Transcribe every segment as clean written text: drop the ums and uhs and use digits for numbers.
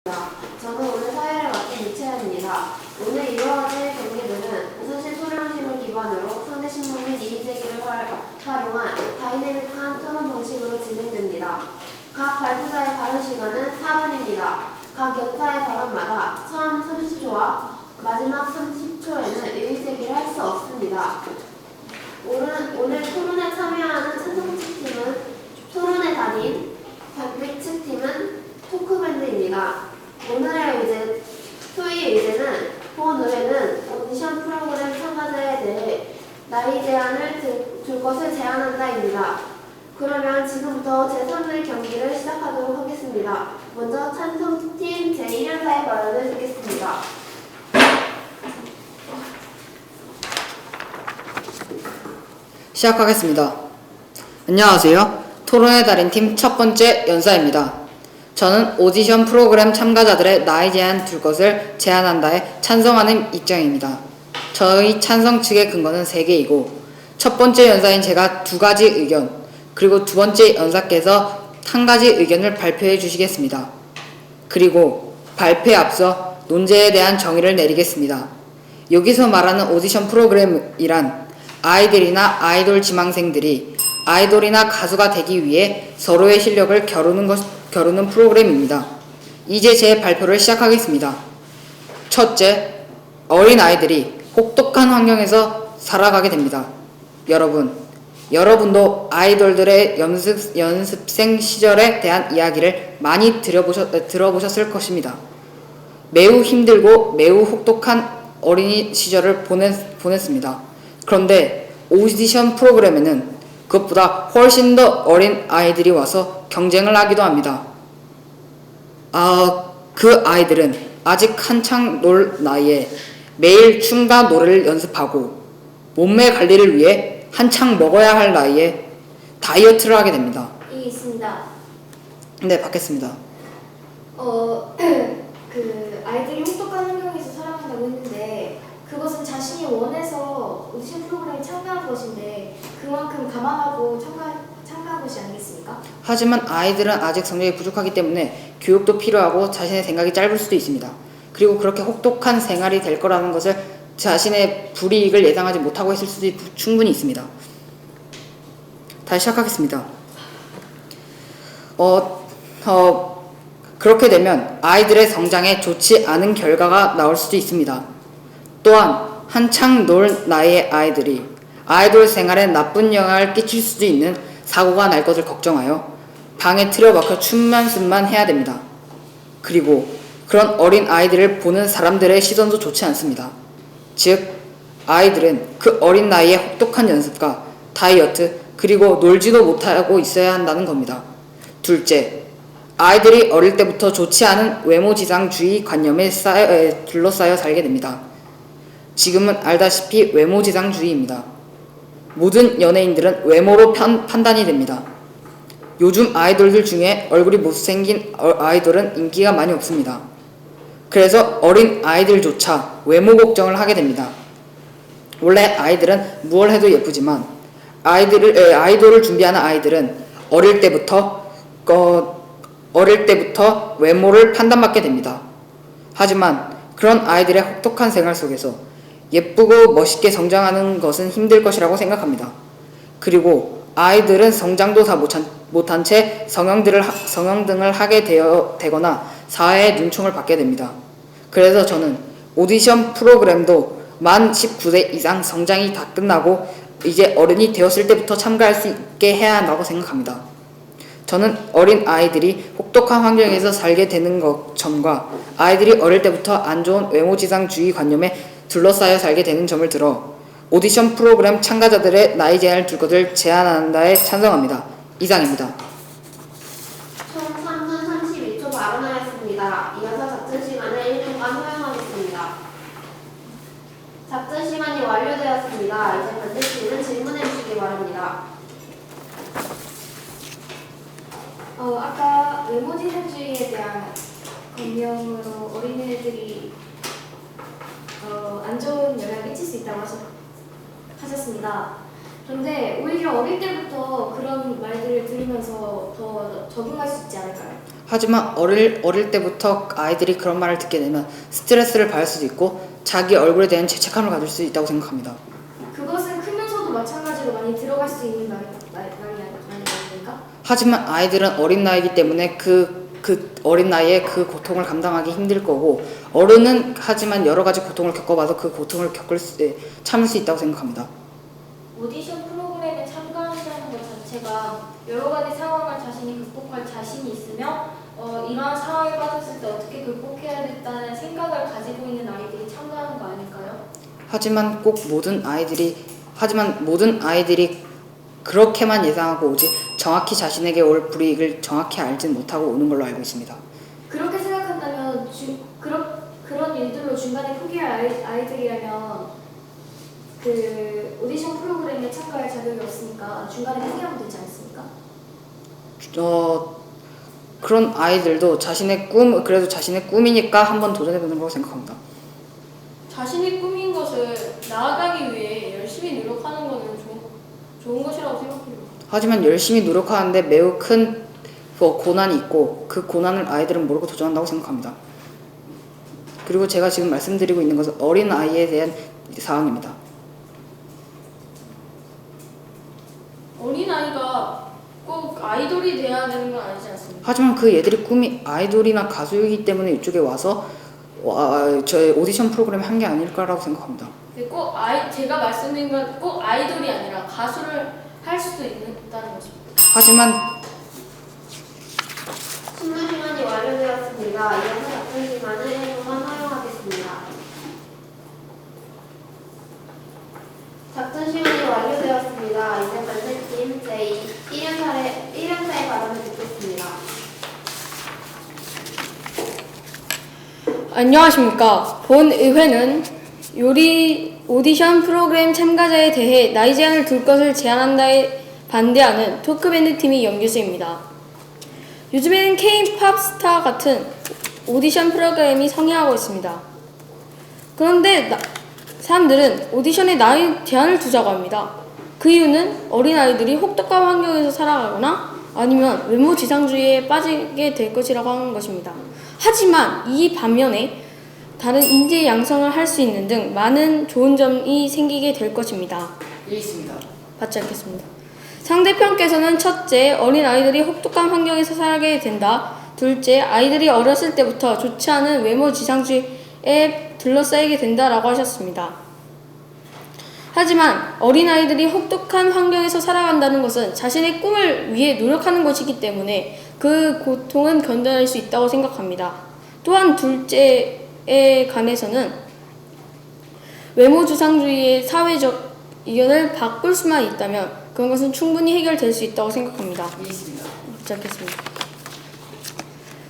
저는 오늘 사회를 맡은 유채연입니다. 오늘 이루어질 경기들은 우선실 토론식을 기반으로 상대신문 및 이의제기를 활용한 다이내믹한 토론 방식으로 진행됩니다. 각 발표자의 발언 시간은 4분입니다. 각 연사의 발언마다 처음 30초와 마지막 30초에는 이의제기를 할 수 없습니다. 오늘 토론에 참여하는 찬성측 팀은 토론의 달인, 반대측 팀은 토크밴드입니다. 오늘의 토의 의제는 본 의회는 오디션 프로그램 참가자에 대해 나이 제한을 둘 것을 제안한다입니다. 그러면 지금부터 제3회 경기를 시작하도록 하겠습니다. 먼저 찬성팀 제1연사의 발언을 듣겠습니다. 시작하겠습니다. 안녕하세요. 토론의 달인 팀 첫 번째 연사입니다. 저는 오디션 프로그램 참가자들의 나이 제한 둘 것을 제안한다에 찬성하는 입장입니다. 저희 찬성 측의 근거는 3개이고 첫 번째 연사인 제가 2가지 의견, 그리고 두 번째 연사께서 1가지 의견을 발표해 주시겠습니다. 그리고 발표에 앞서 논제에 대한 정의를 내리겠습니다. 여기서 말하는 오디션 프로그램이란 아이들이나 아이돌 지망생들이 아이돌이나 가수가 되기 위해 서로의 실력을 겨루는 프로그램입니다. 이제 제 발표를 시작하겠습니다. 첫째, 어린 아이들이 혹독한 환경에서 살아가게 됩니다. 여러분도 아이돌들의 연습생 시절에 대한 이야기를 많이 들어보셨을 것입니다. 매우 힘들고 매우 혹독한 어린이 시절을 보냈습니다. 그런데 오디션 프로그램에는 그것보다 훨씬 더 어린 아이들이 와서 경쟁을 하기도 합니다. 그 아이들은 아직 한창 놀 나이에 매일 춤과 노래를 연습하고 몸매 관리를 위해 한창 먹어야 할 나이에 다이어트를 하게 됩니다. 이 있습니다. 네, 받겠습니다. 아이들이 혹독한 환경에서 살아간다고 했는데 그것은 자신이 원해서 오디션 프로그램에 참가한 것인데 그만큼 감안하고 참가한 것이 아니겠습니까? 하지만 아이들은 아직 성적이 부족하기 때문에 교육도 필요하고 자신의 생각이 짧을 수도 있습니다. 그리고 그렇게 혹독한 생활이 될 거라는 것을 자신의 불이익을 예상하지 못하고 있을 수도 충분히 있습니다. 다시 시작하겠습니다. 그렇게 되면 아이들의 성장에 좋지 않은 결과가 나올 수도 있습니다. 또한 한창 놀 나이의 아이들이 아이돌 생활에 나쁜 영향을 끼칠 수도 있는 사고가 날 것을 걱정하여 방에 틀어박혀 춤만 해야 됩니다. 그리고 그런 어린 아이들을 보는 사람들의 시선도 좋지 않습니다. 즉, 아이들은 그 어린 나이에 혹독한 연습과 다이어트, 그리고 놀지도 못하고 있어야 한다는 겁니다. 둘째, 아이들이 어릴 때부터 좋지 않은 외모지상주의 관념에 둘러싸여 살게 됩니다. 지금은 알다시피 외모지상주의입니다. 모든 연예인들은 외모로 판단이 됩니다. 요즘 아이돌들 중에 얼굴이 못생긴 아이돌은 인기가 많이 없습니다. 그래서 어린 아이들조차 외모 걱정을 하게 됩니다. 원래 아이들은 무얼 해도 예쁘지만 아이돌을 준비하는 아이들은 어릴 때부터 외모를 판단받게 됩니다. 하지만 그런 아이들의 혹독한 생활 속에서 예쁘고 멋있게 성장하는 것은 힘들 것이라고 생각합니다. 그리고 아이들은 성장도 다 못한 채 성형 등을 하게 되거나 사회의 눈총을 받게 됩니다. 그래서 저는 오디션 프로그램도 만 19세 이상 성장이 다 끝나고 이제 어른이 되었을 때부터 참가할 수 있게 해야 한다고 생각합니다. 저는 어린 아이들이 혹독한 환경에서 살게 되는 점과 아이들이 어릴 때부터 안 좋은 외모지상주의 관념에 둘러싸여 살게 되는 점을 들어 오디션 프로그램 참가자들의 나이 제한을 둘 것을 제안한다에 찬성합니다. 이상입니다. 총 3분 32초 발언하였습니다. 이어서 작전 시간을 1분간 허용하겠습니다. 작전 시간이 완료되었습니다. 이제 반대팀은 질문해 주시기 바랍니다. 아까 외모지상주의에 대한 검명으로 어린이들이 안 좋은 영향을 끼칠 수 있다고 하셨습니다. 근데 오히려 어릴 때부터 그런 말들을 들으면서 더 적응할 수 있지 않을까요? 하지만 어릴 때부터 아이들이 그런 말을 듣게 되면 스트레스를 받을 수도 있고 자기 얼굴에 대한 죄책감을 가질 수 있다고 생각합니다. 그것은 크면서도 마찬가지로 많이 들어갈 수 있는 말이 아닙니까? 하지만 아이들은 어린 나이이기 때문에 그 어린 나이에 그 고통을 감당하기 힘들 거고 어른은 하지만 여러 가지 고통을 겪어봐서 그 고통을 참을 수 있다고 생각합니다. 오디션 프로그램에 참가한다는 것 자체가 여러 가지 상황을 자신이 극복할 자신이 있으며 이러한 상황에 빠졌을 때 어떻게 극복해야 겠다는 생각을 가지고 있는 아이들이 참가하는 거 아닐까요? 하지만 모든 아이들이 그렇게만 예상하고 오지 정확히 자신에게 올 불이익을 정확히 알지 못하고 오는 걸로 알고 있습니다. 그렇게 생각한다면 그런 일들로 중간에 포기할 아이들이라면 그 오디션 프로그램에 참가할 자격이 없으니까 중간에 포기하면 되지 않습니까? 그런 아이들도 그래도 자신의 꿈이니까 한번 도전해보는 거라고 생각합니다. 자신이 꾸민 것을 나아가기 위해 열심히 노력하는 것은 좋은 것이라고 생각해요. 하지만 열심히 노력하는데 매우 큰 고난이 있고 그 고난을 아이들은 모르고 도전한다고 생각합니다. 그리고 제가 지금 말씀드리고 있는 것은 어린 아이에 대한 사항입니다. 어린아이가 꼭 아이돌이 돼야 되는 건 아니지 않습니까? 하지만 그 얘들이 꿈이 아이돌이나 가수이기 때문에 이쪽에 와서 저희 오디션 프로그램에 한 게 아닐까라고 생각합니다. 제가 말씀드린 건 꼭 아이돌이 아니라 가수를 할 수도 있다는 것입니다. 하지만 신문 시간이 완료되었습니다. 이어서 답변 시간을 1분간 허용하겠습니다. 작전 시간이 완료되었습니다. 이제 반대팀 제1연사의 발언을 듣겠습니다. 안녕하십니까. 본 의회는 요리 오디션 프로그램 참가자에 대해 나이 제한을 둘 것을 제안한다에 반대하는 토크밴드 팀이 연기수입니다. 요즘에는 K-팝 스타 같은 오디션 프로그램이 성행하고 있습니다. 그런데 사람들은 오디션에 나이 제한을 두자고 합니다. 그 이유는 어린아이들이 혹독한 환경에서 살아가거나 아니면 외모 지상주의에 빠지게 될 것이라고 하는 것입니다. 하지만 이 반면에 다른 인재 양성을 할 수 있는 등 많은 좋은 점이 생기게 될 것입니다. 있습니다. 받지 않겠습니다. 상대편께서는 첫째, 어린아이들이 혹독한 환경에서 살게 된다. 둘째, 아이들이 어렸을 때부터 좋지 않은 외모 지상주의에 둘러싸이게 된다라고 하셨습니다. 하지만 어린아이들이 혹독한 환경에서 살아간다는 것은 자신의 꿈을 위해 노력하는 것이기 때문에 그 고통은 견뎌낼 수 있다고 생각합니다. 또한 둘째에 관해서는 외모 지상주의의 사회적 이견을 바꿀 수만 있다면 그런 것은 충분히 해결될 수 있다고 생각합니다. 있습니다. 시작했습니다.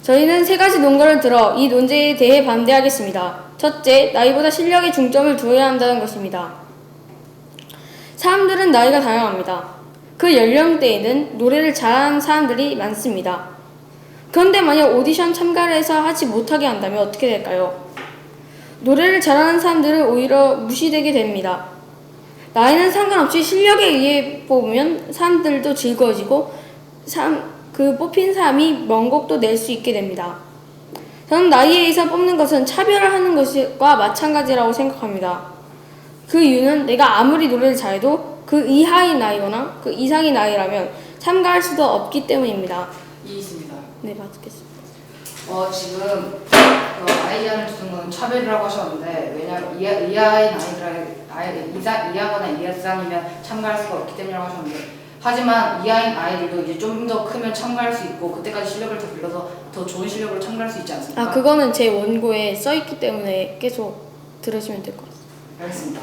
저희는 세 가지 논거를 들어 이 논제에 대해 반대하겠습니다. 첫째, 나이보다 실력에 중점을 두어야 한다는 것입니다. 사람들은 나이가 다양합니다. 그 연령대에는 노래를 잘하는 사람들이 많습니다. 그런데 만약 오디션 참가를 해서 하지 못하게 한다면 어떻게 될까요? 노래를 잘하는 사람들은 오히려 무시되게 됩니다. 나이는 상관없이 실력에 의해 뽑으면 사람들도 즐거워지고 그 뽑힌 사람이 명곡도 낼 수 있게 됩니다. 저는 나이에 의해서 뽑는 것은 차별을 하는 것과 마찬가지라고 생각합니다. 그 이유는 내가 아무리 노래를 잘해도 그 이하의 나이거나 그 이상의 나이라면 참가할 수도 없기 때문입니다. 있습니다. 네, 맞겠습니다. 지금 나이 제한을 두는 건 차별이라고 하셨는데 왜냐하면 이하의 이하거나 이하상이면 참가할 수가 없기 때문이라고 하셨는데 하지만 이하인 아이들도 이제 좀 더 크면 참가할 수 있고 그때까지 실력을 더 길러서 더 좋은 실력으로 참가할 수 있지 않습니까? 그거는 제 원고에 써있기 때문에 계속 들으시면 될 것 같습니다. 알겠습니다.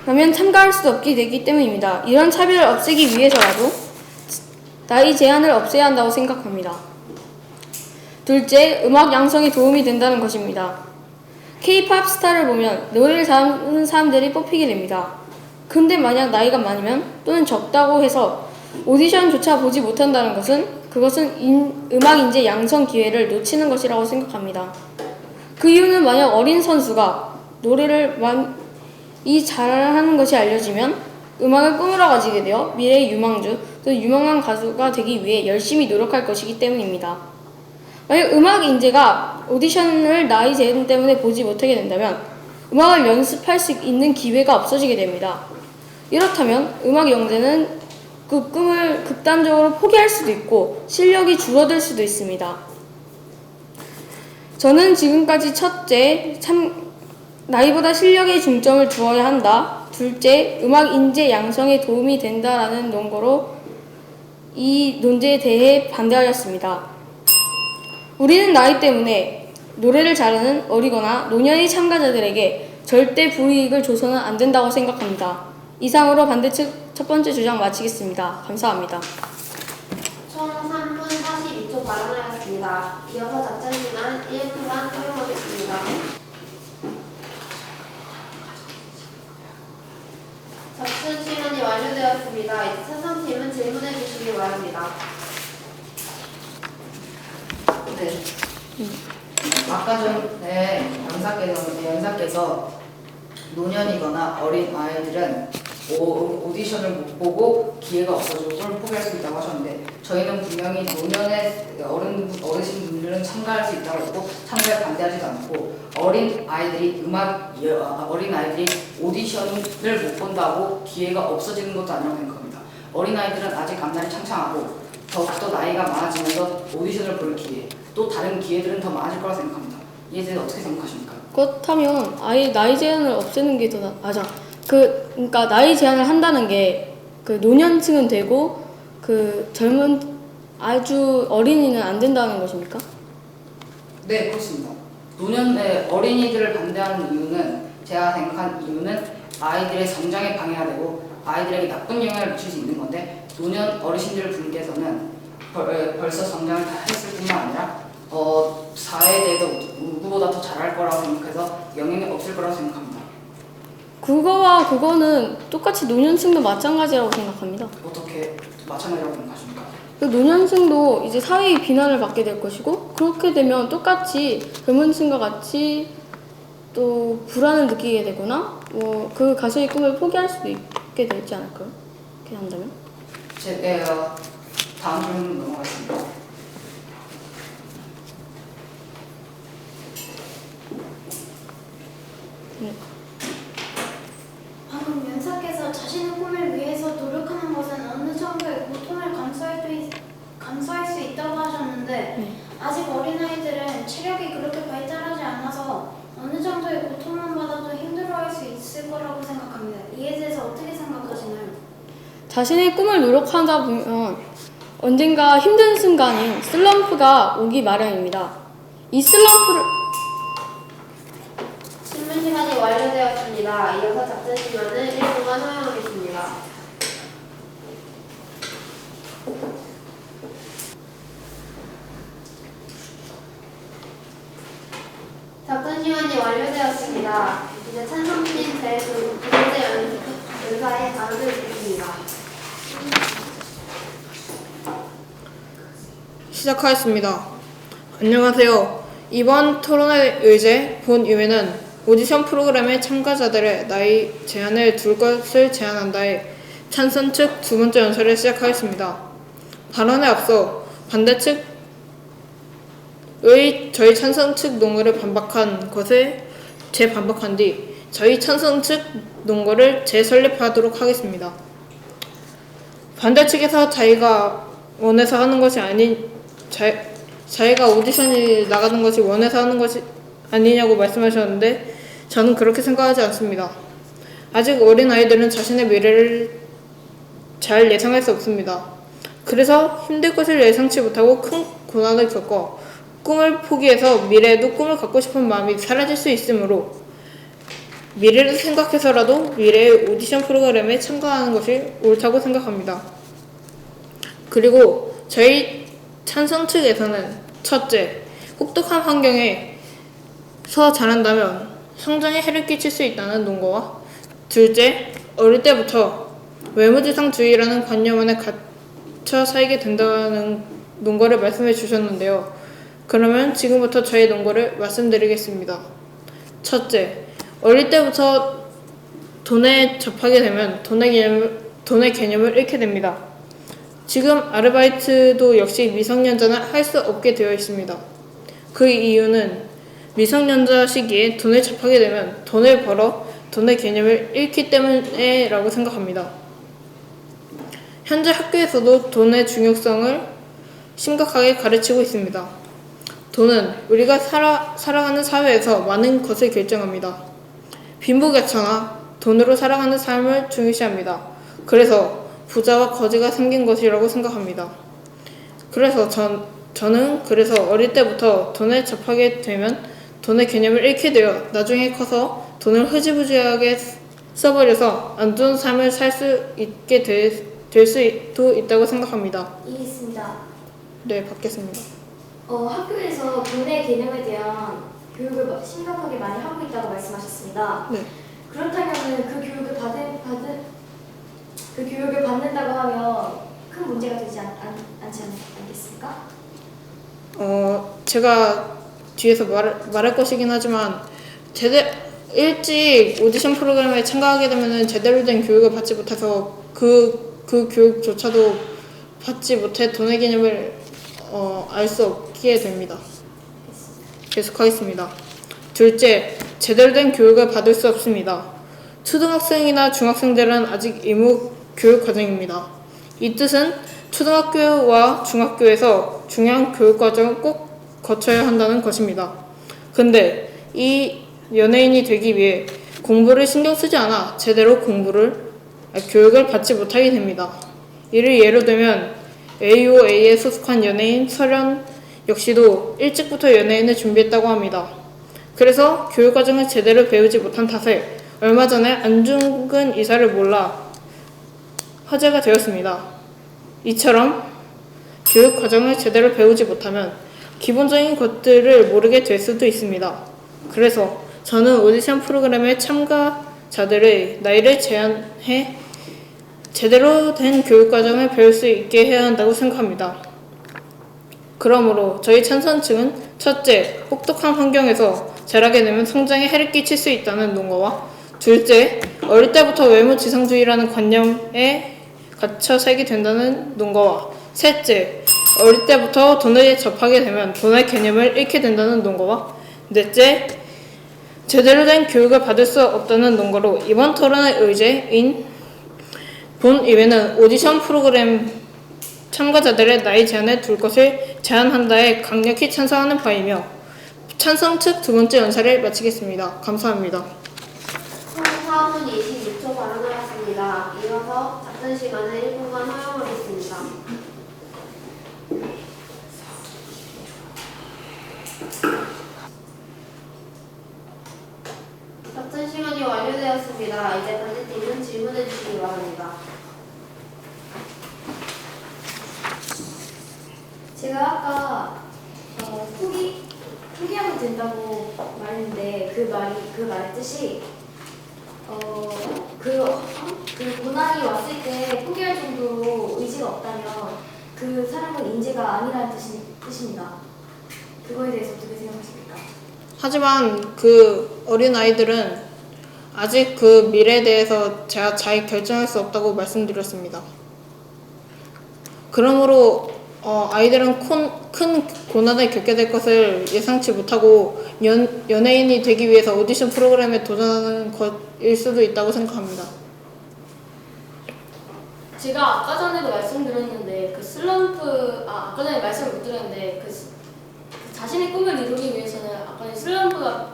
그러면 참가할 수도 없게 되기 때문입니다. 이런 차별을 없애기 위해서라도 나이 제한을 없애야 한다고 생각합니다. 둘째, 음악 양성에 도움이 된다는 것입니다. K-팝 스타를 보면 노래를 잘하는 사람들이 뽑히게 됩니다. 근데 만약 나이가 많으면 또는 적다고 해서 오디션조차 보지 못한다는 것은 그것은 음악 인재 양성 기회를 놓치는 것이라고 생각합니다. 그 이유는 만약 어린 선수가 노래를 많이 잘하는 것이 알려지면 음악을 꿈으로 가지게 되어 미래의 유망주 또 유명한 가수가 되기 위해 열심히 노력할 것이기 때문입니다. 만약 음악 인재가 오디션을 나이 제한 때문에 보지 못하게 된다면 음악을 연습할 수 있는 기회가 없어지게 됩니다. 이렇다면 음악 영재는 그 꿈을 극단적으로 포기할 수도 있고 실력이 줄어들 수도 있습니다. 저는 지금까지 첫째, 나이보다 실력에 중점을 두어야 한다. 둘째, 음악 인재 양성에 도움이 된다라는 논거로 이 논제에 대해 반대하였습니다. 우리는 나이 때문에 노래를 잘하는 어리거나 노년의 참가자들에게 절대 불이익을 줘서는 안 된다고 생각합니다. 이상으로 반대측 첫 번째 주장 마치겠습니다. 감사합니다. 총 3분 42초 발언하였습니다. 이어서 작전시간 1분간 허용하겠습니다. 작전 시간이 완료되었습니다. 이제 찬성팀은 질문해 주시기 바랍니다. 네. 아까 전에 연사께서 노년이거나 어린 아이들은 오디션을 못 보고 기회가 없어지고 꿈을 포기할 수 있다고 하셨는데 저희는 분명히 노년의 어르신분들은 참가할 수 있다고 했고 참가에 반대하지도 않고 어린 아이들이 오디션을 못 본다고 기회가 없어지는 것도 아니라고 생각합니다. 어린 아이들은 아직 앞날이 창창하고 더욱더 나이가 많아지면서 오디션을 볼 기회 또 다른 기회들은 더 많아질 거라 생각합니다. 이에 대해서 어떻게 생각하십니까? 그렇다면 아예 나이 제한을 없애는 게 더 맞아. 그러니까 나이 제한을 한다는 게 그 노년층은 되고 그 젊은 아주 어린이는 안 된다는 것입니까? 네, 그렇습니다. 노년의 어린이들을 반대하는 이유는 제가 생각한 이유는 아이들의 성장에 방해가 되고 아이들에게 나쁜 영향을 미칠 수 있는 건데 노년 어르신들 분께서는 벌써 성장을 다 했을 뿐만 아니라 사회에 대해서 누구보다 더 잘할 거라고 생각해서 영향이 없을 거라고 생각합니다. 그거와 그거는 똑같이 노년층도 마찬가지라고 생각합니다. 어떻게 마찬가지라고 생각하십니까? 그 노년층도 이제 사회의 비난을 받게 될 것이고 그렇게 되면 똑같이 젊은 층과 같이 또 불안을 느끼게 되거나 뭐 그 가수의 꿈을 포기할 수도 있게 되지 않을까요? 그렇게 한다면? 다음 질문 넘어가겠습니다. 네. 방금 연사께서 자신의 꿈을 위해서 노력하는 것은 어느 정도의 고통을 감수할 수 있다고 하셨는데 네. 아직 어린아이들은 체력이 그렇게 발달하지 않아서 어느 정도의 고통만 받아도 힘들어할 수 있을 거라고 생각합니다. 이에 대해서 어떻게 생각하시나요? 자신의 꿈을 노력하다 보면 언젠가 힘든 순간인 슬럼프가 오기 마련입니다. 이 슬럼프를 질문 시간이 완료되었습니다. 이어서 작전 시간은 1분간 허용하겠습니다. 작전 시간이 완료되었습니다. 이제 찬성팀 제2 번째 연사의 발언을 듣겠습니다. 시작하겠습니다. 안녕하세요. 이번 토론의 의제 본 의회는 오디션 프로그램의 참가자들의 나이 제한을 둘 것을 제안한다에 찬성 측 두 번째 연설을 시작하겠습니다. 발언에 앞서 반대 측의 저희 찬성 측 논거를 반박한 것에 재반박한 뒤 저희 찬성 측 논거를 재설립하도록 하겠습니다. 반대 측에서 자기가 원해서 하는 것이 아닌 자기가 오디션이 나가는 것이 원해서 하는 것이 아니냐고 말씀하셨는데 저는 그렇게 생각하지 않습니다. 아직 어린 아이들은 자신의 미래를 잘 예상할 수 없습니다. 그래서 힘들 것을 예상치 못하고 큰 고난을 겪어 꿈을 포기해서 미래에도 꿈을 갖고 싶은 마음이 사라질 수 있으므로 미래를 생각해서라도 미래의 오디션 프로그램에 참가하는 것이 옳다고 생각합니다. 그리고 저희 찬성 측에서는 첫째, 혹독한 환경에서 자란다면 성장에 해를 끼칠 수 있다는 논거와 둘째, 어릴 때부터 외모지상주의라는 관념 안에 갇혀 살게 된다는 논거를 말씀해 주셨는데요. 그러면 지금부터 저의 논거를 말씀드리겠습니다. 첫째, 어릴 때부터 돈에 접하게 되면 돈의 개념을 잃게 됩니다. 지금 아르바이트도 역시 미성년자는 할 수 없게 되어 있습니다. 그 이유는 미성년자 시기에 돈에 접하게 되면 돈을 벌어 돈의 개념을 잃기 때문에라고 생각합니다. 현재 학교에서도 돈의 중요성을 심각하게 가르치고 있습니다. 돈은 우리가 살아가는 사회에서 많은 것을 결정합니다. 빈부격차나 돈으로 살아가는 삶을 중요시합니다. 그래서 부자와 거지가 생긴 것이라고 생각합니다. 그래서 저는 어릴 때부터 돈에 접하게 되면 돈의 개념을 잃게 되어 나중에 커서 돈을 흐지부지하게 써버려서 안 좋은 삶을 살 수 있게 될 수도 있다고 생각합니다. 이해했습니다. 네, 받겠습니다. 학교에서 돈의 개념에 대한 교육을 심각하게 많이 하고 있다고 말씀하셨습니다. 네. 그렇다면 그 교육을 받는다고 하면 큰 문제가 되지 않지 않겠습니까? 제가 뒤에서 말할 것이긴 하지만 일찍 오디션 프로그램에 참가하게 되면 제대로 된 교육을 받지 못해서 그 교육조차도 받지 못해 돈의 개념을 알 수 없게 됩니다. 계속하겠습니다. 둘째, 제대로 된 교육을 받을 수 없습니다. 초등학생이나 중학생들은 아직 의무 교육 과정입니다. 이 뜻은 초등학교와 중학교에서 중요한 교육 과정을 꼭 거쳐야 한다는 것입니다. 근데 이 연예인이 되기 위해 공부를 신경 쓰지 않아 제대로 교육을 받지 못하게 됩니다. 이를 예로 들면 AOA에 소속한 연예인 설현 역시도 일찍부터 연예인을 준비했다고 합니다. 그래서 교육 과정을 제대로 배우지 못한 탓에 얼마 전에 안중근 의사를 몰라 화제가 되었습니다. 이처럼 교육 과정을 제대로 배우지 못하면 기본적인 것들을 모르게 될 수도 있습니다. 그래서 저는 오디션 프로그램의 참가자들의 나이를 제한해 제대로 된 교육 과정을 배울 수 있게 해야 한다고 생각합니다. 그러므로 저희 찬성층은 첫째, 혹독한 환경에서 자라게 되면 성장에 해를 끼칠 수 있다는 논거와 둘째, 어릴 때부터 외모지상주의라는 관념에 갇혀 살게 된다는 논거와 셋째, 어릴 때부터 돈에 접하게 되면 돈의 개념을 잃게 된다는 논거와 넷째, 제대로 된 교육을 받을 수 없다는 논거로 이번 토론의 의제인 본의회는 오디션 프로그램 참가자들의 나이 제한을 둘 것을 제한한다에 강력히 찬성하는 바이며 찬성 측 두 번째 연사를 마치겠습니다. 감사합니다. 총 4분 26초 발언하였습니다. 이어서 답변 시간을 1분간 허용하겠습니다. 답변 시간이 완료되었습니다. 이제 반대팀은 질문해 주시기 바랍니다. 제가 아까 포기하면 된다고 말했는데 그 말의 뜻이 그 고난이 왔을 때 포기할 정도로 의지가 없다면 그 사람은 인재가 아니라는 뜻입니다. 그거에 대해서 어떻게 생각하십니까? 하지만 그 어린 아이들은 아직 그 미래에 대해서 제가 잘 결정할 수 없다고 말씀드렸습니다. 그러므로 아이들은 큰 고난을 겪게 될 것을 예상치 못하고 연예인이 되기 위해서 오디션 프로그램에 도전하는 것일 수도 있다고 생각합니다. 제가 아까 전에도 말씀드렸는데 아까 전에 말씀을 못 드렸는데 자신의 꿈을 이루기 위해서는 아까 전에 슬럼프가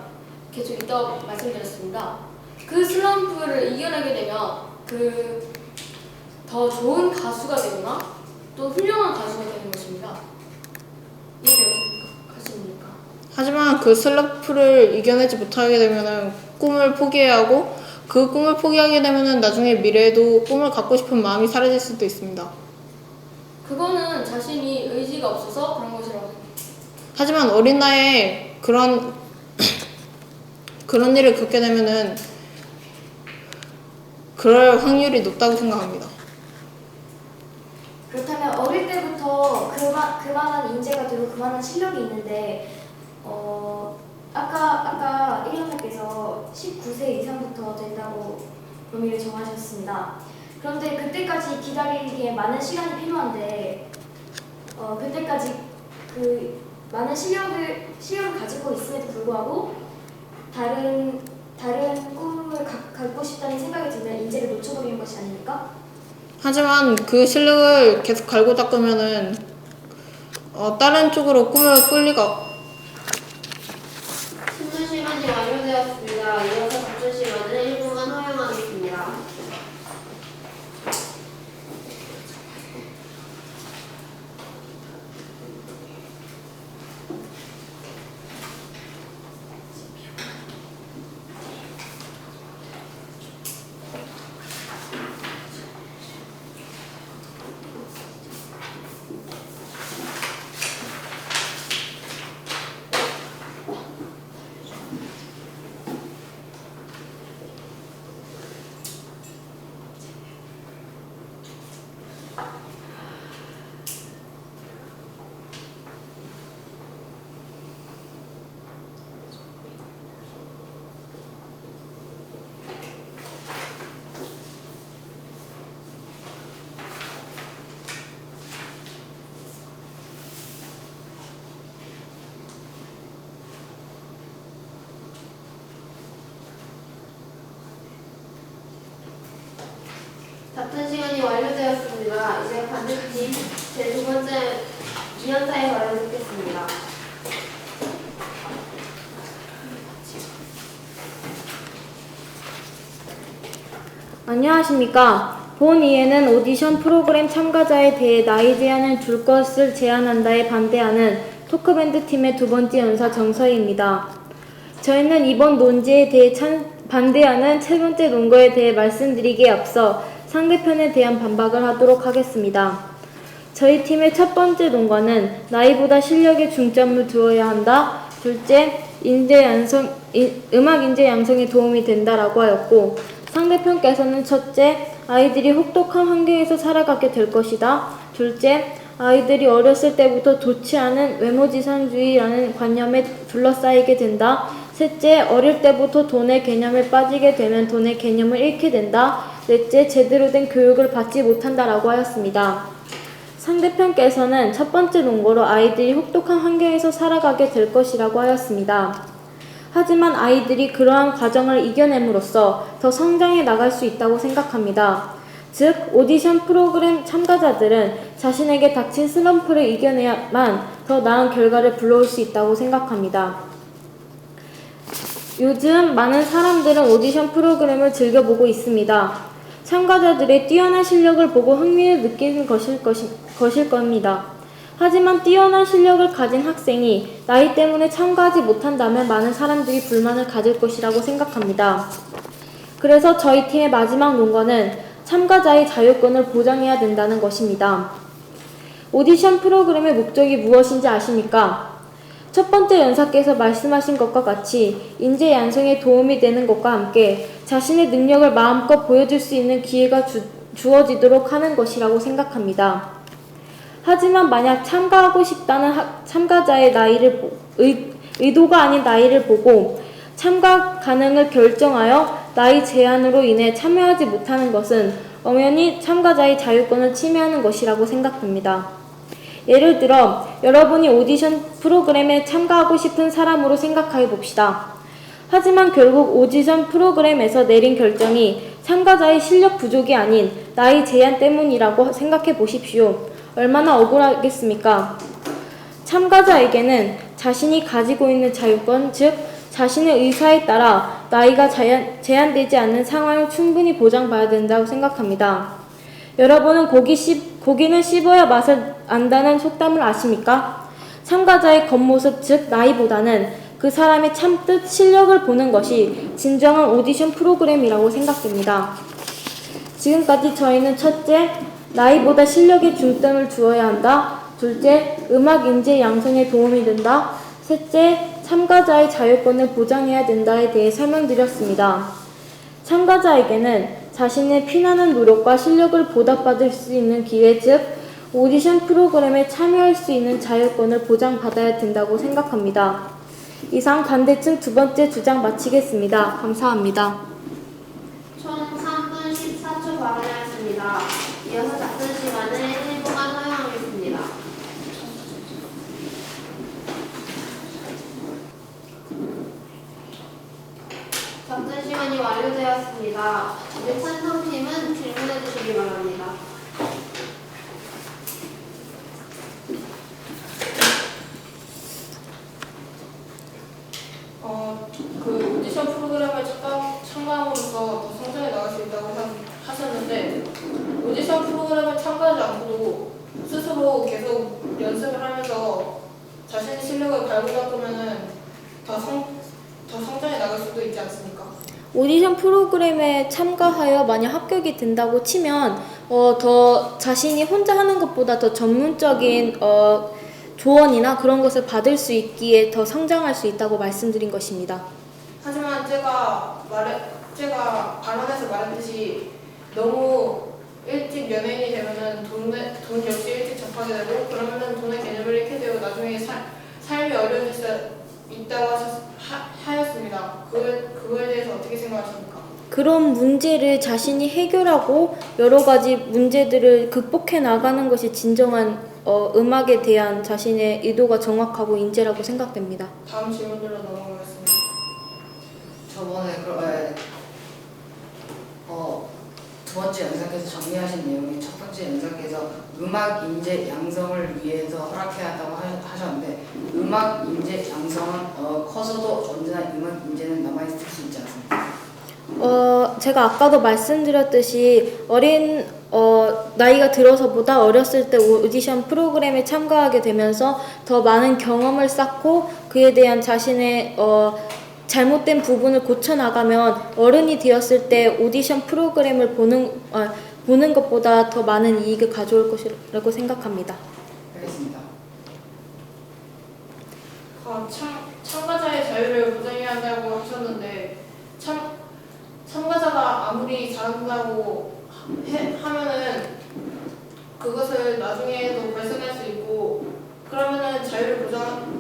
계속 있다고 말씀드렸습니다. 그 슬럼프를 이겨내게 되면 더 좋은 가수가 되거나 또 훌륭한 가수가 되는 것입니다. 이게 어떻게 생각하십니까? 하지만 그 슬럼프를 이겨내지 못하게 되면은 꿈을 포기해야 하고 그 꿈을 포기하게 되면은 나중에 미래에도 꿈을 갖고 싶은 마음이 사라질 수도 있습니다. 그거는 자신이 의지가 없어서 그런 것이라고 생각합니다. 하지만 어린 나이에 그런 일을 겪게 되면은 그럴 확률이 높다고 생각합니다. 그렇다면 어릴 때부터 그만한 인재가 되고 그만한 실력이 있는데 아까 1학년께서 19세 이상부터 된다고 범위를 정하셨습니다. 그런데 그때까지 기다리기에 많은 시간이 필요한데 그때까지 그 많은 실력을 가지고 있음에도 불구하고 다른 꿈을 갖고 싶다는 생각이 들면 인재를 놓쳐버리는 것이 아닙니까? 하지만 그 실력을 계속 갈고 닦으면은 다른 쪽으로 꿈을 꿀 리가. 질문 시간이 완료되었습니다. 이어서 답변 시간을 1분간 허용하겠습니다. 답변 시간이 완료되었습니다. 이제 반대팀 제 두 번째 이현사의 발언을 듣겠습니다. 안녕하십니까. 본 2회는 오디션 프로그램 참가자에 대해 나이 제한을 둘 것을 제안한다에 반대하는 토크밴드 팀의 두 번째 연사 정서희입니다. 저희는 이번 논지에 대해 반대하는 세 번째 논거에 대해 말씀드리기에 앞서 상대편에 대한 반박을 하도록 하겠습니다. 저희 팀의 첫 번째 논거는 나이보다 실력에 중점을 두어야 한다. 둘째, 음악 인재 양성에 도움이 된다라고 하였고, 상대편께서는 첫째, 아이들이 혹독한 환경에서 살아가게 될 것이다. 둘째, 아이들이 어렸을 때부터 좋지 않은 외모지상주의라는 관념에 둘러싸이게 된다. 셋째, 어릴 때부터 돈의 개념에 빠지게 되면 돈의 개념을 잃게 된다. 넷째, 제대로 된 교육을 받지 못한다라고 하였습니다. 상대편께서는 첫 번째 논거로 아이들이 혹독한 환경에서 살아가게 될 것이라고 하였습니다. 하지만 아이들이 그러한 과정을 이겨냄으로써 더 성장해 나갈 수 있다고 생각합니다. 즉, 오디션 프로그램 참가자들은 자신에게 닥친 슬럼프를 이겨내야만 더 나은 결과를 불러올 수 있다고 생각합니다. 요즘 많은 사람들은 오디션 프로그램을 즐겨보고 있습니다. 참가자들의 뛰어난 실력을 보고 흥미를 느끼는 것일 겁니다. 하지만 뛰어난 실력을 가진 학생이 나이 때문에 참가하지 못한다면 많은 사람들이 불만을 가질 것이라고 생각합니다. 그래서 저희 팀의 마지막 논거는 참가자의 자유권을 보장해야 된다는 것입니다. 오디션 프로그램의 목적이 무엇인지 아십니까? 첫 번째 연사께서 말씀하신 것과 같이 인재 양성에 도움이 되는 것과 함께 자신의 능력을 마음껏 보여줄 수 있는 기회가 주어지도록 하는 것이라고 생각합니다. 하지만 만약 참가하고 싶다는 참가자의 나이를 의도가 아닌 나이를 보고 참가 가능을 결정하여 나이 제한으로 인해 참여하지 못하는 것은 엄연히 참가자의 자유권을 침해하는 것이라고 생각됩니다. 예를 들어 여러분이 오디션 프로그램에 참가하고 싶은 사람으로 생각해 봅시다. 하지만 결국 오디션 프로그램에서 내린 결정이 참가자의 실력 부족이 아닌 나이 제한 때문이라고 생각해 보십시오. 얼마나 억울하겠습니까? 참가자에게는 자신이 가지고 있는 자유권, 즉 자신의 의사에 따라 나이가 제한되지 않는 상황을 충분히 보장받아야 된다고 생각합니다. 여러분은 고기는 씹어야 맛을 안다는 속담을 아십니까? 참가자의 겉모습, 즉 나이보다는 그 사람의 참뜻 실력을 보는 것이 진정한 오디션 프로그램이라고 생각됩니다. 지금까지 저희는 첫째, 나이보다 실력에 중점을 두어야 한다. 둘째, 음악 인재 양성에 도움이 된다. 셋째, 참가자의 자유권을 보장해야 된다에 대해 설명드렸습니다. 참가자에게는 자신의 피나는 노력과 실력을 보답받을 수 있는 기회, 즉 오디션 프로그램에 참여할 수 있는 자유권을 보장받아야 된다고 생각합니다. 이상 반대층 두 번째 주장 마치겠습니다. 감사합니다. 총 3분 14초 발언하였습니다. 이어서 답변 시간을 1분간 허용하겠습니다. 답변 시간이 완료되었습니다. 이제 찬성팀은 질문해 주시기 바랍니다. 그 오디션 프로그램에 참가함으로써 더 성장해 나갈 수 있다고 하셨는데 오디션 프로그램에 참가하지 않고도 스스로 계속 연습을 하면서 자신의 실력을 발굴하면은 더 성장해 나갈 수도 있지 않습니까? 오디션 프로그램에 참가하여 만약 합격이 된다고 치면 더 자신이 혼자 하는 것보다 더 전문적인 조언이나 그런 것을 받을 수 있기에 더 성장할 수 있다고 말씀드린 것입니다. 하지만 제가 발언에서 말했듯이 너무 일찍 연예인이 되면은 돈 역시 일찍 접하게 되고 그러면은 돈의 개념을 잃게 되고 나중에 삶이 어려워질 수 있다고 하였습니다. 그거에 대해서 어떻게 생각하십니까? 그런 문제를 자신이 해결하고 여러 가지 문제들을 극복해 나가는 것이 진정한 음악에 대한 자신의 의도가 정확하고 인재라고 생각됩니다. 다음 질문으로 넘어가겠습니다. 저번에 두 번째 영상에서 정리하신 내용이 첫 번째 영상에서 음악 인재 양성을 위해서 허락해야 한다고 하셨는데 음악 인재 양성은 커서도 언제나 음악 인재는 남아있을 수 있지 않습니까? 제가 아까도 말씀드렸듯이 나이가 들어서보다 어렸을 때 오디션 프로그램에 참가하게 되면서 더 많은 경험을 쌓고 그에 대한 자신의 잘못된 부분을 고쳐나가면 어른이 되었을 때 오디션 프로그램을 보는 것보다 더 많은 이익을 가져올 것이라고 생각합니다. 알겠습니다. 참가자의 자유를 보장해야 한다고 하셨는데 참가자가 아무리 잘한다고 하면은 그것을 나중에도 발생할 수 있고 그러면은 자유를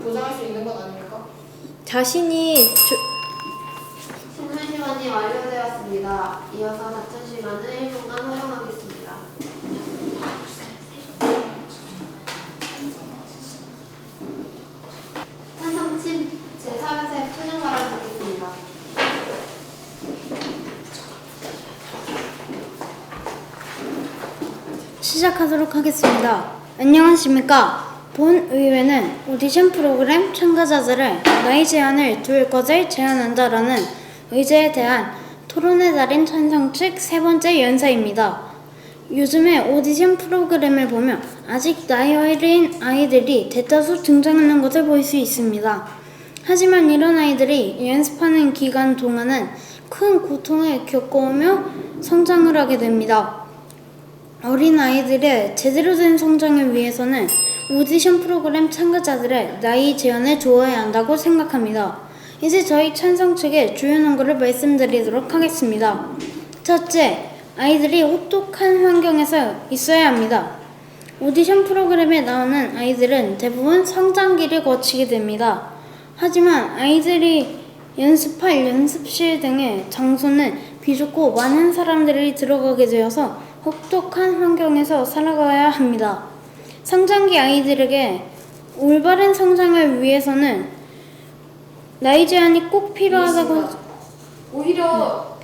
보장할 수 있는 건 아닙니까? 자신이 질문 시간이 완료되었습니다. 이어서 답변 시간을 1분간 허용하겠습니다. 찬성팀 제4회세 표정 발언 듣겠습니다. 시작하도록 하겠습니다. 안녕하십니까. 본의회는 오디션 프로그램 참가자들의 나이 제한을 둘 것을 제한한다라는 의제에 대한 토론의 달인 찬성 측 세 번째 연사입니다. 요즘에 오디션 프로그램을 보면 아직 나이 어린 아이들이 대다수 등장하는 것을 볼 수 있습니다. 하지만 이런 아이들이 연습하는 기간 동안은 큰 고통을 겪어오며 성장을 하게 됩니다. 어린 아이들의 제대로 된 성장을 위해서는 오디션 프로그램 참가자들의 나이 제한을 두어야 한다고 생각합니다. 이제 저희 찬성 측의 주요 논거를 말씀드리도록 하겠습니다. 첫째, 아이들이 혹독한 환경에서 있어야 합니다. 오디션 프로그램에 나오는 아이들은 대부분 성장기를 거치게 됩니다. 하지만 아이들이 연습할 연습실 등의 장소는 비좁고 많은 사람들이 들어가게 되어서 혹독한 환경에서 살아가야 합니다. 성장기 아이들에게 올바른 성장을 위해서는 나이 제한이 꼭 필요하다고 오히려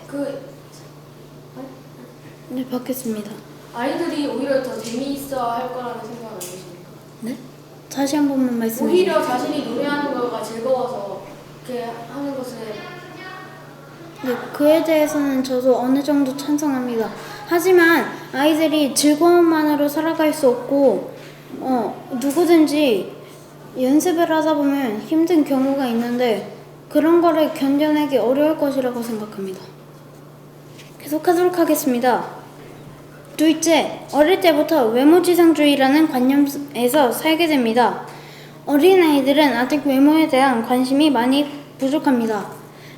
네, 받겠습니다. 아이들이 오히려 더 재미있어 할 거라는 생각은 아니십니까? 네? 다시 한 번만 말씀해 주세요. 오히려 자신이 노래하는 거가 즐거워서 그렇게 하는 것을 네, 그에 대해서는 저도 어느 정도 찬성합니다. 하지만 아이들이 즐거움만으로 살아갈 수 없고 누구든지 연습을 하다 보면 힘든 경우가 있는데 그런 거를 견뎌내기 어려울 것이라고 생각합니다. 계속하도록 하겠습니다. 둘째, 어릴 때부터 외모지상주의라는 관념에서 살게 됩니다. 어린아이들은 아직 외모에 대한 관심이 많이 부족합니다.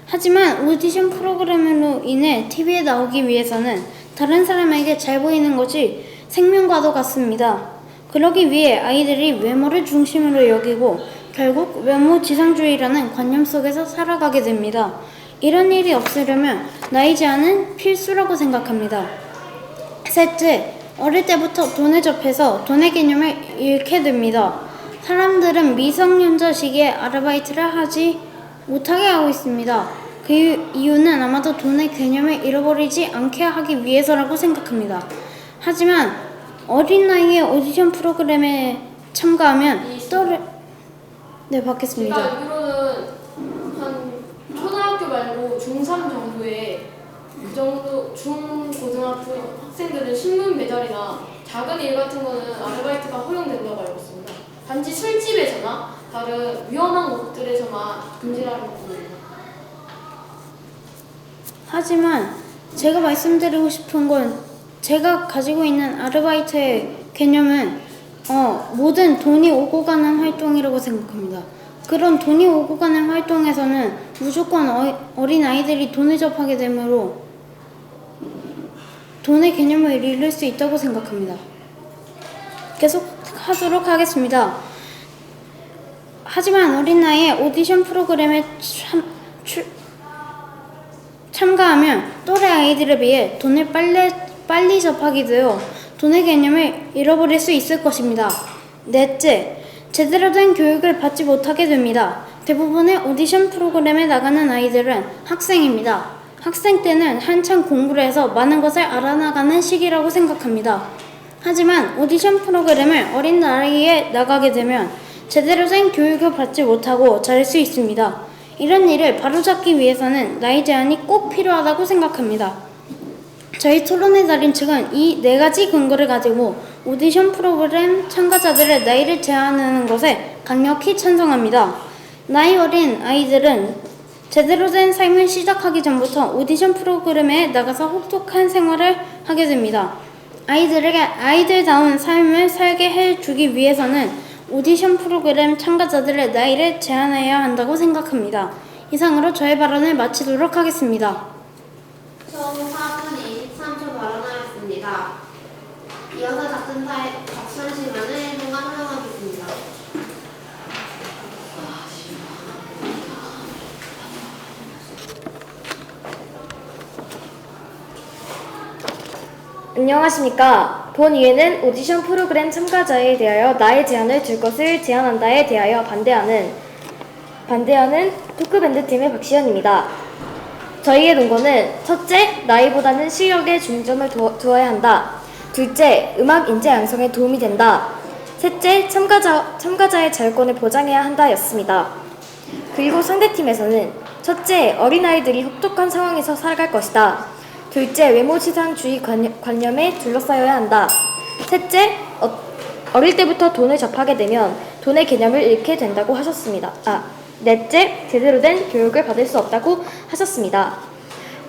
하지만 오디션 프로그램으로 인해 TV에 나오기 위해서는 다른 사람에게 잘 보이는 것이 생명과도 같습니다. 그러기 위해 아이들이 외모를 중심으로 여기고 결국 외모 지상주의라는 관념 속에서 살아가게 됩니다. 이런 일이 없으려면 나이 제한은 필수라고 생각합니다. 셋째, 어릴 때부터 돈에 접해서 돈의 개념을 잃게 됩니다. 사람들은 미성년자 시기에 아르바이트를 하지 못하게 하고 있습니다. 그 이유는 아마도 돈의 개념을 잃어버리지 않게 하기 위해서라고 생각합니다. 하지만 어린 나이에 오디션 프로그램에 참가하면 네, 받겠습니다. 제가 알기로는 한 초등학교 말고 중3 정도에 그 정도 중고등학교 학생들은 신문 배달이나 작은 일 같은 거는 아르바이트가 허용된다고 알고 있습니다. 단지 술집에서나 다른 위험한 곳들에서만 금지라는 부분입니다. 하지만 제가 말씀드리고 싶은 건 제가 가지고 있는 아르바이트의 개념은 모든 돈이 오고 가는 활동이라고 생각합니다. 그런 돈이 오고 가는 활동에서는 무조건 어린 아이들이 돈에 접하게 되므로 돈의 개념을 잃을 수 있다고 생각합니다. 계속 하도록 하겠습니다. 하지만 어린 나이에 오디션 프로그램에 참가하면 또래 아이들에 비해 돈을 빨리 접하게 되어 돈의 개념을 잃어버릴 수 있을 것입니다. 넷째, 제대로 된 교육을 받지 못하게 됩니다. 대부분의 오디션 프로그램에 나가는 아이들은 학생입니다. 학생 때는 한창 공부를 해서 많은 것을 알아나가는 시기라고 생각합니다. 하지만 오디션 프로그램을 어린 나이에 나가게 되면 제대로 된 교육을 받지 못하고 자를 수 있습니다. 이런 일을 바로잡기 위해서는 나이 제한이 꼭 필요하다고 생각합니다. 저희 토론회 달인 측은 이 네 가지 근거를 가지고 오디션 프로그램 참가자들의 나이를 제한하는 것에 강력히 찬성합니다. 나이 어린 아이들은 제대로 된 삶을 시작하기 전부터 오디션 프로그램에 나가서 혹독한 생활을 하게 됩니다. 아이들에게 아이들다운 삶을 살게 해주기 위해서는 오디션 프로그램 참가자들의 나이를 제한해야 한다고 생각합니다. 이상으로 저의 발언을 마치도록 하겠습니다. 총 4분 23초 발언하였습니다. 이어서 작전 시간을 1분간 허용하겠습니다. 안녕하십니까. 본위에는 오디션 프로그램 참가자에 대하여 나이 제한을 둘 것을 제안한다에 대하여 반대하는 토크밴드 팀의 박시현입니다. 저희의 논거는 첫째, 나이보다는 실력에 중점을 두어야 한다. 둘째, 음악 인재 양성에 도움이 된다. 셋째, 참가자의 자율권을 보장해야 한다 였습니다. 그리고 상대팀에서는 첫째, 어린아이들이 혹독한 상황에서 살아갈 것이다. 둘째, 외모지상주의 관념에 둘러싸여야 한다. 셋째, 어릴 때부터 돈을 접하게 되면 돈의 개념을 잃게 된다고 하셨습니다. 넷째, 제대로 된 교육을 받을 수 없다고 하셨습니다.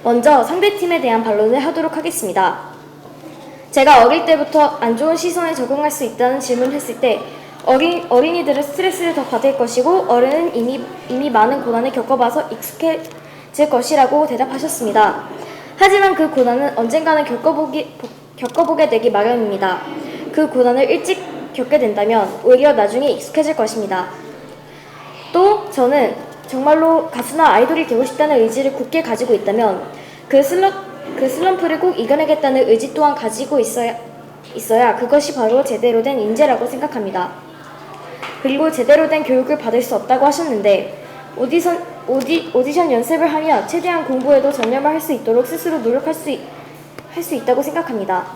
먼저 상대팀에 대한 반론을 하도록 하겠습니다. 제가 어릴 때부터 안 좋은 시선에 적응할 수 있다는 질문을 했을 때 어린이들은 스트레스를 더 받을 것이고 어른은 이미 많은 고난을 겪어봐서 익숙해질 것이라고 대답하셨습니다. 하지만 그 고난은 언젠가는 겪어보게 되기 마련입니다. 그 고난을 일찍 겪게 된다면 오히려 나중에 익숙해질 것입니다. 또 저는 정말로 가수나 아이돌이 되고 싶다는 의지를 굳게 가지고 있다면 그 슬럼프를 꼭 이겨내겠다는 의지 또한 가지고 있어야 그것이 바로 제대로 된 인재라고 생각합니다. 그리고 제대로 된 교육을 받을 수 없다고 하셨는데 오디션 연습을 하며 최대한 공부에도 전념을 할 수 있도록 스스로 노력할 수 있다고 생각합니다.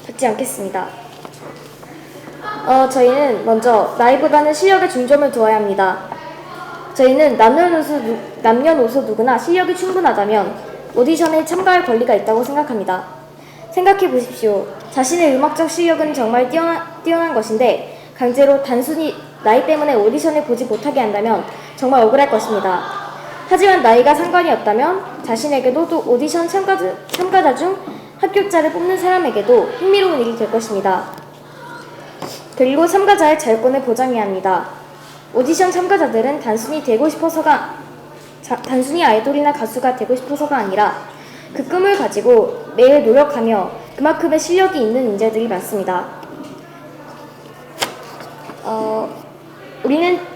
듣지 않겠습니다. 저희는 먼저 나이보다는 실력에 중점을 두어야 합니다. 저희는 남녀노소 누구나 실력이 충분하다면 오디션에 참가할 권리가 있다고 생각합니다. 생각해 보십시오. 자신의 음악적 실력은 정말 뛰어난 것인데 강제로 단순히 나이 때문에 오디션을 보지 못하게 한다면 정말 억울할 것입니다. 하지만 나이가 상관이 없다면 자신에게도 또 오디션 참가자 중 합격자를 뽑는 사람에게도 흥미로운 일이 될 것입니다. 그리고 참가자의 자율권을 보장해야 합니다. 오디션 참가자들은 단순히 아이돌이나 가수가 되고 싶어서가 아니라 그 꿈을 가지고 매일 노력하며 그만큼의 실력이 있는 인재들이 많습니다.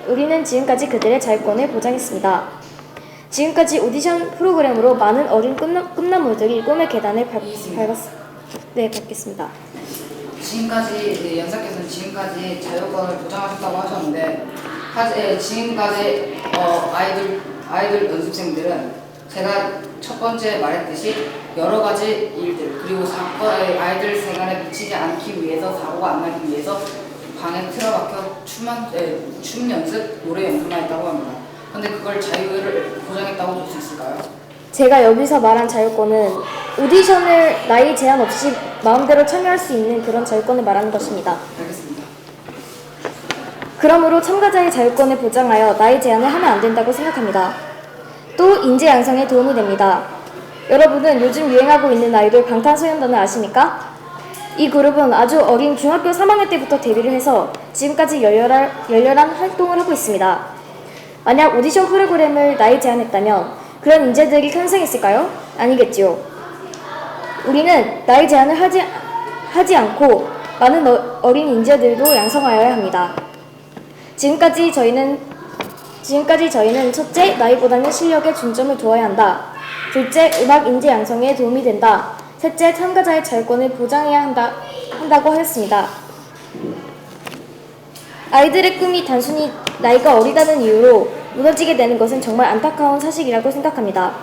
우리는 지금까지 그들의 자유권을 보장했습니다. 지금까지 오디션 프로그램으로 많은 어린 꿈나무들이 꿈의 계단을 밟겠습니다. 지금까지 연사께서는 지금까지 자유권을 보장하셨다고 하셨는데 지금까지 아이들 연습생들은 제가 첫 번째 말했듯이 여러 가지 일들 그리고 아이들 생활에 미치지 않기 위해서 사고가 안 나기 위해서 방에 틀어박혀 춤 연습, 노래 연습만 했다고 합니다. 근데 그걸 자유를 보장했다고 볼 수 있을까요? 제가 여기서 말한 자유권은 오디션을 나이 제한 없이 마음대로 참여할 수 있는 그런 자유권을 말하는 것입니다. 알겠습니다. 그러므로 참가자의 자유권을 보장하여 나이 제한을 하면 안 된다고 생각합니다. 또 인재 양성에 도움이 됩니다. 여러분은 요즘 유행하고 있는 아이돌 방탄소년단을 아십니까? 이 그룹은 아주 어린 중학교 3학년 때부터 데뷔를 해서 지금까지 열렬한 활동을 하고 있습니다. 만약 오디션 프로그램을 나이 제한했다면 그런 인재들이 탄생했을까요? 아니겠지요. 우리는 나이 제한을 하지 않고 많은 어린 인재들도 양성하여야 합니다. 지금까지 저희는 첫째, 나이보다는 실력에 중점을 두어야 한다. 둘째, 음악 인재 양성에 도움이 된다. 셋째, 참가자의 자유권을 보장해야 한다고 하였습니다. 아이들의 꿈이 단순히 나이가 어리다는 이유로 무너지게 되는 것은 정말 안타까운 사실이라고 생각합니다.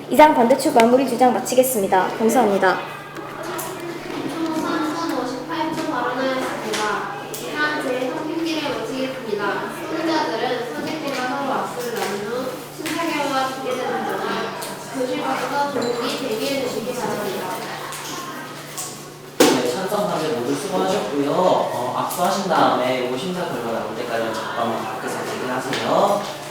이상 반대측 마무리 주장 마치겠습니다. 감사합니다. 총 358초 발언하였습니다. 이상 제3분기를 마치겠습니다. 수능자들은 선생님과 서로 악수를 나눈 후 심사 결과가 공개되는 동안 교실 밖에서 조용히 대기해 주시기 바랍니다. 네, 찬성자들 모두 수고하셨고요. 악수하신 다음에 요 심사 결과 나올 때까지 잠깐만 밖에서 대기하세요.